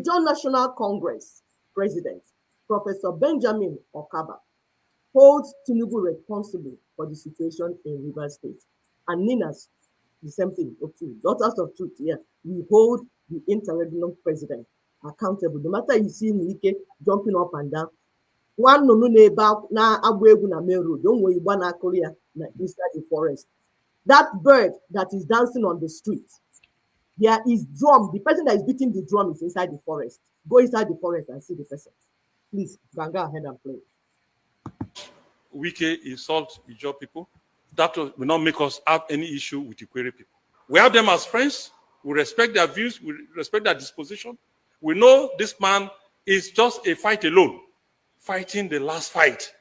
Ijaw National Congress President, Professor Benjamin Okaba, holds Tinubu responsible for the situation in Rivers State. And Nina's the same thing, okay, Daughters of Truth, yeah. We hold the interregional president accountable. No matter you see Wike jumping up and down, one no na agba egwu na main road, don't worry, one Korea inside the forest. That bird that is dancing on the street, there is drum. The person that is beating the drum is inside the forest. Go inside the forest and see the person. Please, go ahead and play. Wike insult Ijaw people. That will not make us have any issue with Ikwere people. We have them as friends. We respect their views. We respect their disposition. We know this man is just a fight alone, fighting the last fight.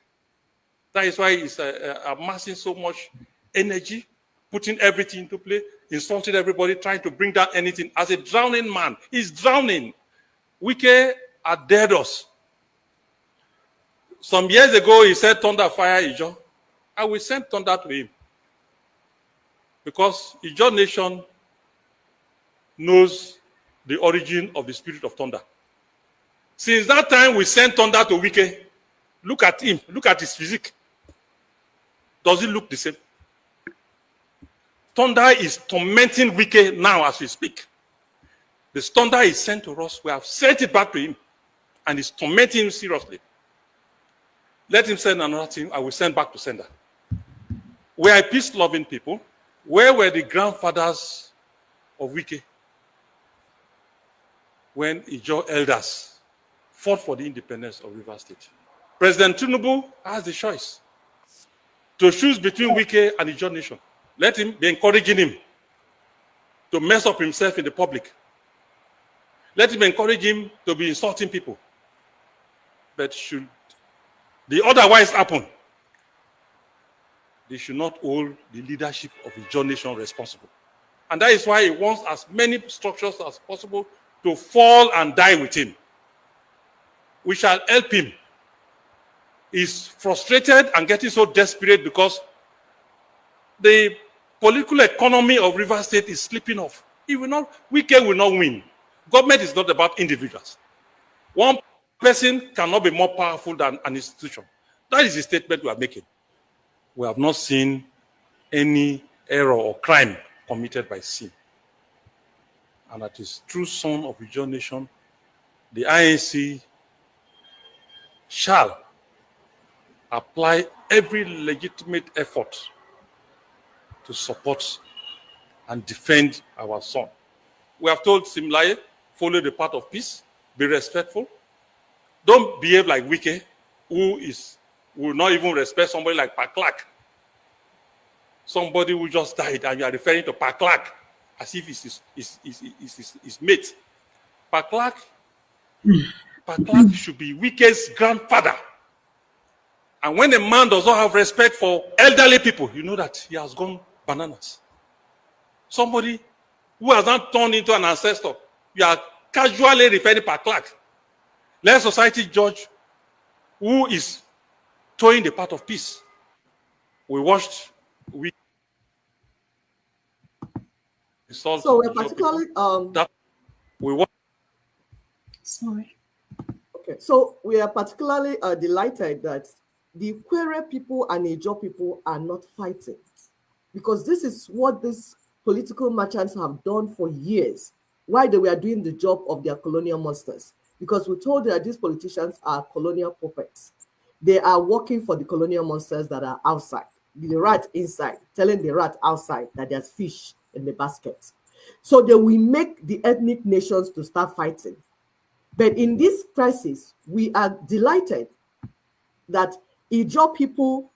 That is why he's amassing so much energy, putting everything into play, insulting everybody, trying to bring down anything. As a drowning man, he's drowning. Wike had dared us. Some years ago, he said, thunder, fire, Ijaw. I will send thunder to him. Because Ijaw nation knows the origin of the spirit of thunder. Since that time, we sent thunder to Wike. Look at him. Look at his physique. Does he look the same? Thunder is tormenting Wike now as we speak. The thunder is sent to us. We have sent it back to him. And it's tormenting him seriously. Let him send another team. I will send back to sender. We are peace-loving people. Where were the grandfathers of Wike when Ijaw elders fought for the independence of Rivers State? President Tinubu has the choice to choose between Wike and Ijaw nation. Let him be encouraging him to mess up himself in the public. Let him encourage him to be insulting people. But should the otherwise happen, they should not hold the leadership of Ijaw nation responsible. And that is why he wants as many structures as possible to fall and die with him. We shall help him. He's frustrated and getting so desperate because the political economy of Rivers State is slipping off. Wike will not win. Government is not about individuals. One person cannot be more powerful than an institution. That is the statement we are making. We have not seen any error or crime committed by sin. And that is true son of Ijaw nation, the INC shall apply every legitimate effort to support and defend our son. We have told Simlaye, follow the path of peace, be respectful. Don't behave like Wike, who will not even respect somebody like Paklak. Somebody who just died, and you are referring to Paklak as if it's his mate. Paklak should be Wike's grandfather. And when a man does not have respect for elderly people, you know that he has gone bananas. Somebody who has not turned into an ancestor, you are casually referring to Paklak. Let society judge who is towing the path of peace. We watched. So we're particularly Sorry. Okay, so we are particularly delighted that the Ikwere people and Ijaw people are not fighting, because this is what these political merchants have done for years while they were doing the job of their colonial masters. Because we told that these politicians are colonial puppets. They are working for the colonial monsters that are outside, the rat inside, telling the rat outside that there's fish in the basket. So they will make the ethnic nations to start fighting. But in this crisis, we are delighted that Ijaw people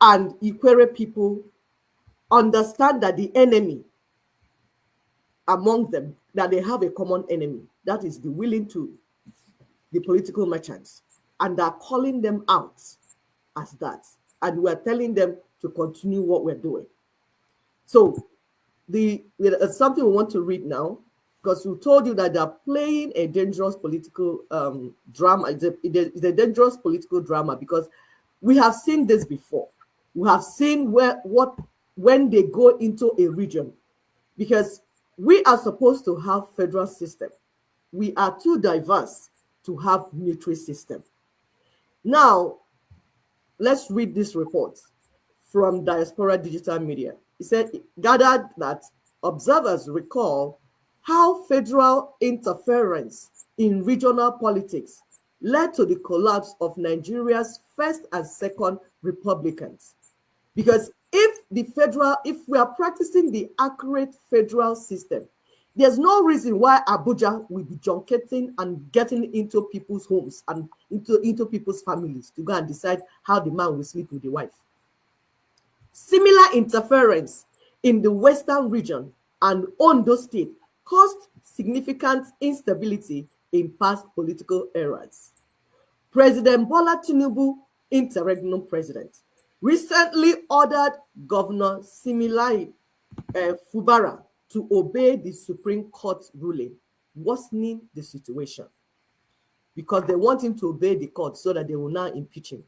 and Ikwere people understand that the enemy among them, that they have a common enemy. That is the the political merchants. And they're calling them out as that. And we're telling them to continue what we're doing. So it's something we want to read now, because we told you that they're playing a dangerous political drama. It's a dangerous political drama, because we have seen this before. We have seen when they go into a region, because we are supposed to have federal system. we are too diverse to have military system. Now, let's read this report from Diaspora Digital Media. It said, it gathered that observers recall how federal interference in regional politics led to the collapse of Nigeria's first and second republicans. Because if we are practicing the accurate federal system, there's no reason why Abuja will be junketing and getting into people's homes and into people's families to go and decide how the man will sleep with the wife. Similar interference in the Western region and Ondo State caused significant instability in past political eras. President Bola Tinubu, interregnum president, recently ordered Governor Similai Fubara to obey the Supreme Court ruling, worsening the situation because they want him to obey the court so that they will now impeach him.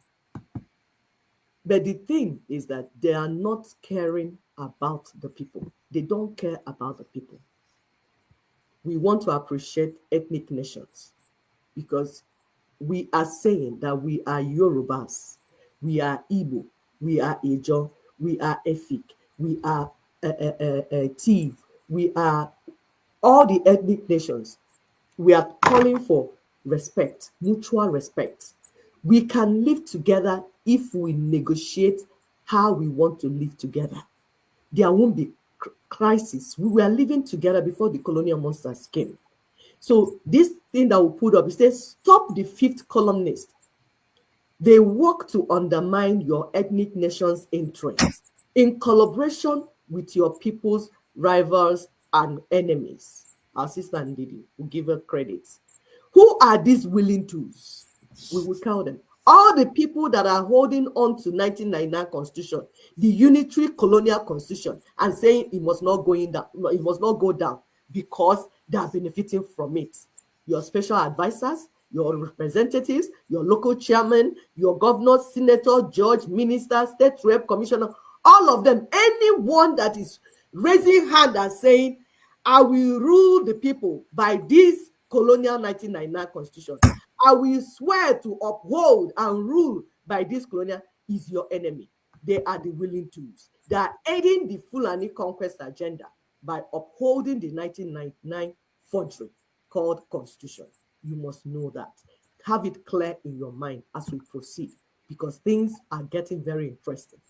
But the thing is that they are not caring about the people. They don't care about the people. We want to appreciate ethnic nations because we are saying that we are Yorubas, we are Igbo, we are Ijaw, we are Efik, we are Tiv, we are all the ethnic nations. We are calling for respect, mutual respect. We can live together if we negotiate how we want to live together. There won't be crisis. We were living together before the colonial monsters came. So this thing that we put up, it says, stop the fifth columnist. They work to undermine your ethnic nation's interests in collaboration with your people's rivals and enemies. Our sister Ndidi will give her credit. Who are these willing tools? We will count them. All the people that are holding on to 1999 constitution, the unitary colonial constitution, and saying it must not go down because they are benefiting from it. Your special advisors, your representatives, your local chairman, your governor, senator, judge, minister, state rep, commissioner, all of them, anyone that is raising hand and saying, I will rule the people by this colonial 1999 constitution. I will swear to uphold and rule by this colonial is your enemy. They are the willing tools. They are aiding the Fulani conquest agenda by upholding the 1999 forgery called Constitution. You must know that. Have it clear in your mind as we proceed because things are getting very interesting.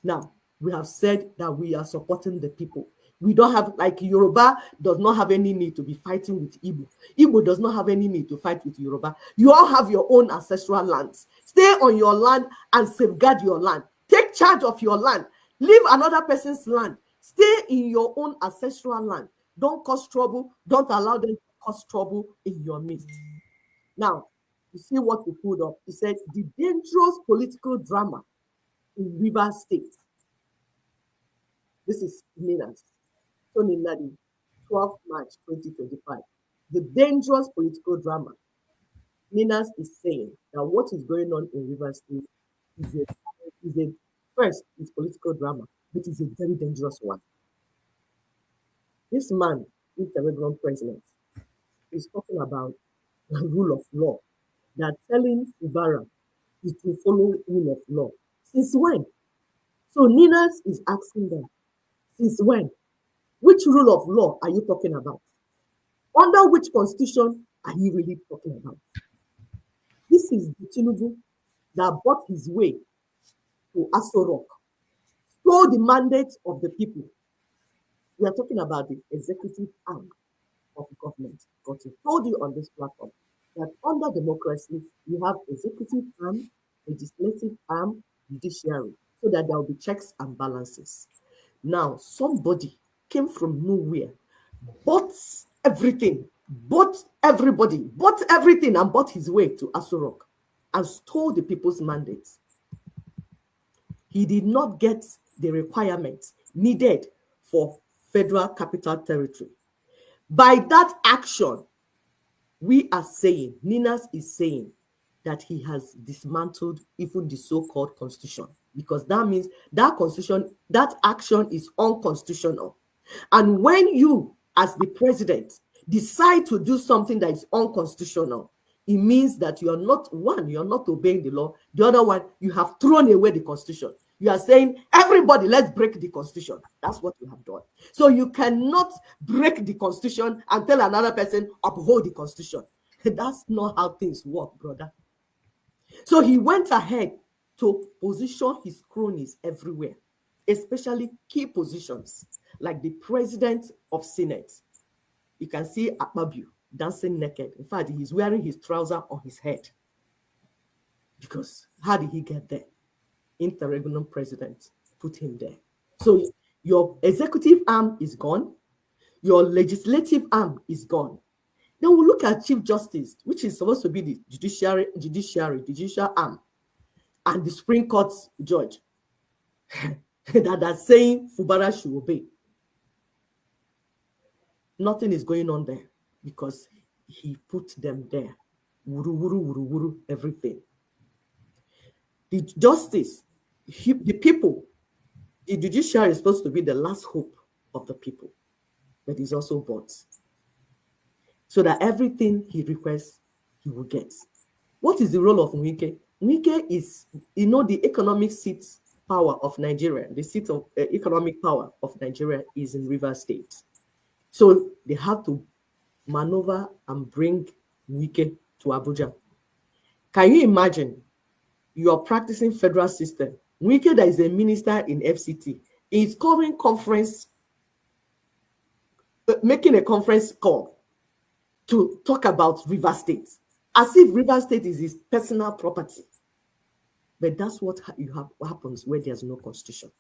Now, we have said that we are supporting the people. We don't have, like Yoruba does not have any need to be fighting with Igbo. Igbo does not have any need to fight with Yoruba. You all have your own ancestral lands. Stay on your land and safeguard your land. Take charge of your land. Leave another person's land. Stay in your own ancestral land. Don't cause trouble. Don't allow them to cause trouble in your midst. Now, you see what we put up. It said, the dangerous political drama in Rivers State. This is Minas. Tony Nadi, 12 March 2025. The dangerous political drama. Minas is saying that what is going on in Rivers State first is political drama, but it's a very dangerous one. This man, interregnum president, is talking about the rule of law. They're telling Ibarra to follow rule of law. Since when? So Ninas is asking them, since when? Which rule of law are you talking about? Under which constitution are you really talking about? This is the Tinubu that bought his way to Aso Rock, stole the mandate of the people. We are talking about the executive arm of the government. But I told you on this platform that under democracy, you have executive arm, legislative arm, judiciary, so that there will be checks and balances. Now, somebody came from nowhere, bought everything, bought everybody, bought everything, and bought his way to Aso Rock and stole the people's mandates. He did not get the requirements needed for Federal Capital Territory. By that action, we are saying, Ninas is saying that he has dismantled even the so-called constitution, because that means that constitution, that action is unconstitutional. And when you, as the president, decide to do something that is unconstitutional, it means that you are not, one, you're not obeying the law. The other one, you have thrown away the constitution. You are saying, everybody, let's break the constitution. That's what you have done. So you cannot break the constitution and tell another person, uphold the constitution. That's not how things work, brother. So he went ahead to position his cronies everywhere, especially key positions like the president of Senate. You can see Akpabio dancing naked. In fact, he's wearing his trouser on his head. Because how did he get there? Interregnum president put him there. So your executive arm is gone. Your legislative arm is gone. Then we'll look at Chief Justice, which is supposed to be the judicial arm, and the Supreme Court judge that are saying Fubara should obey. Nothing is going on there because he put them there. Wuru, wuru, wuru, wuru, everything. The justice, the people, the judiciary is supposed to be the last hope of the people, but he's also bought. So that everything he requests, he will get. What is the role of Nwike? Nwike is, the economic seat power of Nigeria. The seat of economic power of Nigeria is in Rivers State. So they have to maneuver and bring Nwike to Abuja. Can you imagine? You are practicing federal system. Nwike, that is a minister in FCT, is covering conference, making a conference call to talk about River State, as if River State is his personal property. But that's what happens where there's no constitution.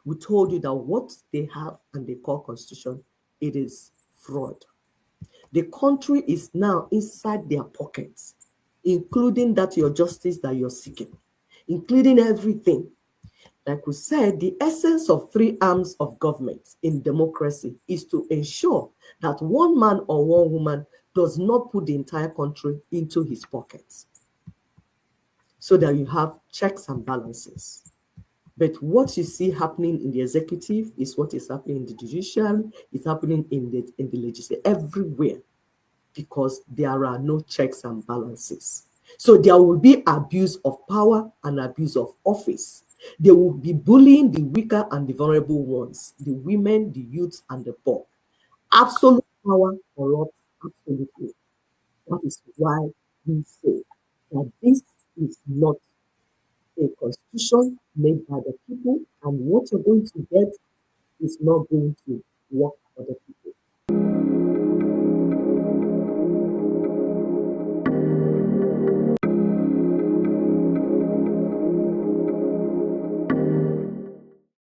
We told you that what they have and they call constitution, it is fraud. The country is now inside their pockets, including that your justice that you're seeking, including everything. Like we said, the essence of three arms of government in democracy is to ensure that one man or one woman does not put the entire country into his pockets, so that you have checks and balances. But what you see happening in the executive is what is happening in the judiciary, it's happening in the legislature, everywhere, because there are no checks and balances. So there will be abuse of power and abuse of office. They will be bullying the weaker and the vulnerable ones, the women, the youths, and the poor. Absolute power corrupts absolutely. That is why we say that this is not a constitution made by the people, and what you're going to get is not going to work for the people.